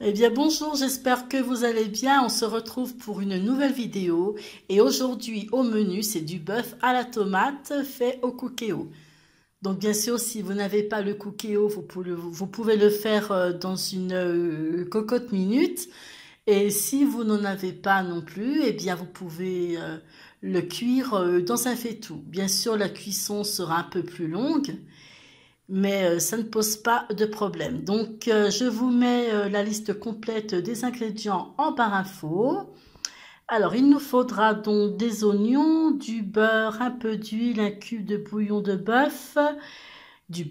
Eh bien bonjour, j'espère que vous allez bien. On se retrouve pour une nouvelle vidéo et aujourd'hui au menu c'est du bœuf à la tomate fait au cookéo. Donc bien sûr si vous n'avez pas le cookéo vous pouvez le faire dans une cocotte minute et si vous n'en avez pas non plus eh bien vous pouvez le cuire dans un faitout. Bien sûr la cuisson sera un peu plus longue mais ça ne pose pas de problème. Donc, je vous mets la liste complète des ingrédients en barre info. Alors, il nous faudra donc des oignons, du beurre, un peu d'huile, un cube de bouillon de bœuf, du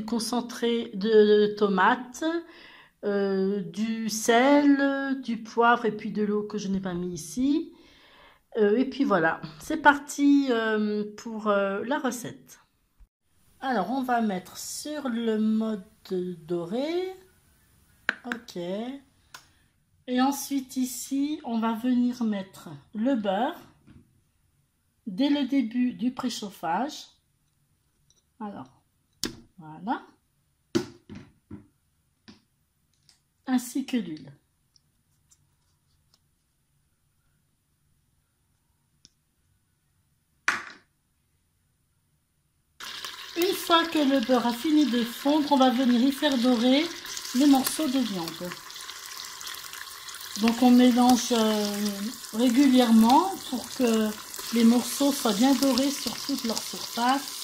concentré de tomate, du sel, du poivre et puis de l'eau que je n'ai pas mis ici. Et puis voilà, c'est parti pour la recette. Alors, on va mettre sur le mode doré. Ok. Et ensuite, ici, on va venir mettre le beurre dès le début du préchauffage. Alors, voilà. Ainsi que l'huile. Une fois que le beurre a fini de fondre, on va venir y faire dorer les morceaux de viande. Donc on mélange régulièrement pour que les morceaux soient bien dorés sur toute leur surface.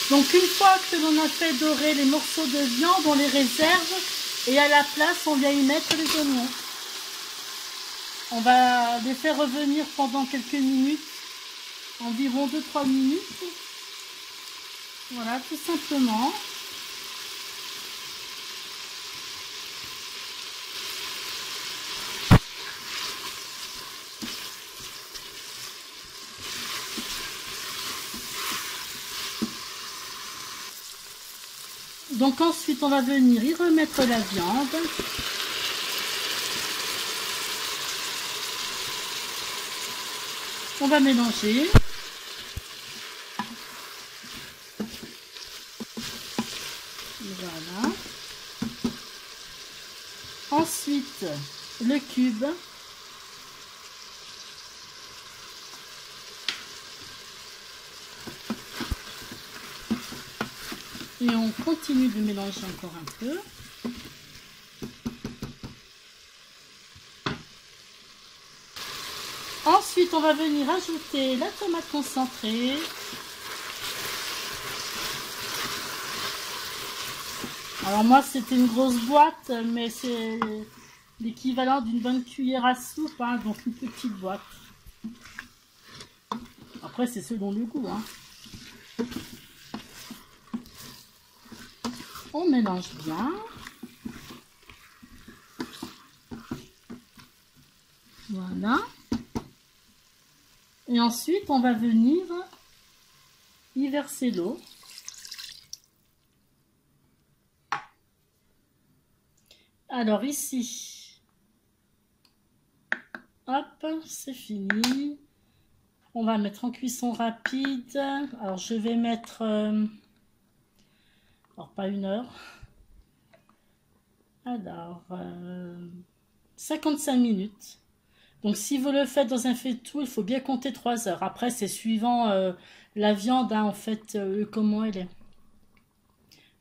Donc une fois que l'on a fait dorer les morceaux de viande, on les réserve et à la place, on vient y mettre les oignons. On va les faire revenir pendant quelques minutes, environ 2-3 minutes. Voilà, tout simplement. Donc ensuite, on va venir y remettre la viande. On va mélanger. Voilà. Ensuite, le cube. Et on continue de mélanger encore un peu. Ensuite, on va venir ajouter la tomate concentrée. Alors moi, c'était une grosse boîte, mais c'est l'équivalent d'une bonne cuillère à soupe, hein, donc une petite boîte. Après, c'est selon le goût. Hein. On mélange bien. Voilà. Et ensuite, on va venir y verser l'eau. Alors ici, hop, c'est fini. On va mettre en cuisson rapide. Alors je vais mettre, alors pas 1 heure. Alors, 55 minutes. Donc si vous le faites dans un faitout, il faut bien compter 3 heures. Après, c'est suivant la viande, hein, en fait, comment elle est.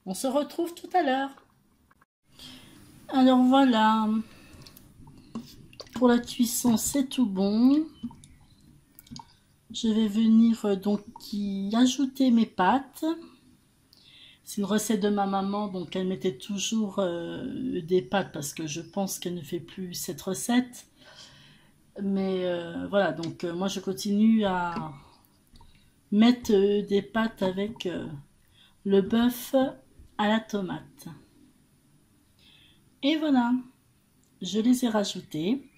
On se retrouve tout à l'heure. Alors voilà, pour la cuisson, c'est tout bon. Je vais venir donc y ajouter mes pâtes. C'est une recette de ma maman, donc elle mettait toujours des pâtes parce que je pense qu'elle ne fait plus cette recette. Mais voilà, donc moi je continue à mettre des pâtes avec le bœuf à la tomate. Et voilà, je les ai rajoutées.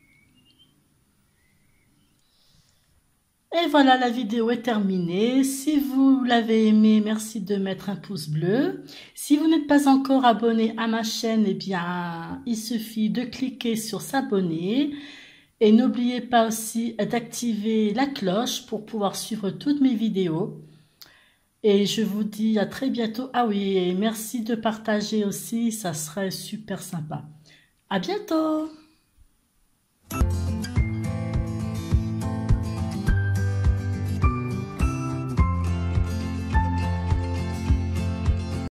Et voilà, la vidéo est terminée. Si vous l'avez aimé, merci de mettre un pouce bleu. Si vous n'êtes pas encore abonné à ma chaîne, eh bien, il suffit de cliquer sur s'abonner. Et n'oubliez pas aussi d'activer la cloche pour pouvoir suivre toutes mes vidéos. Et je vous dis à très bientôt. Ah oui, et merci de partager aussi, ça serait super sympa. À bientôt!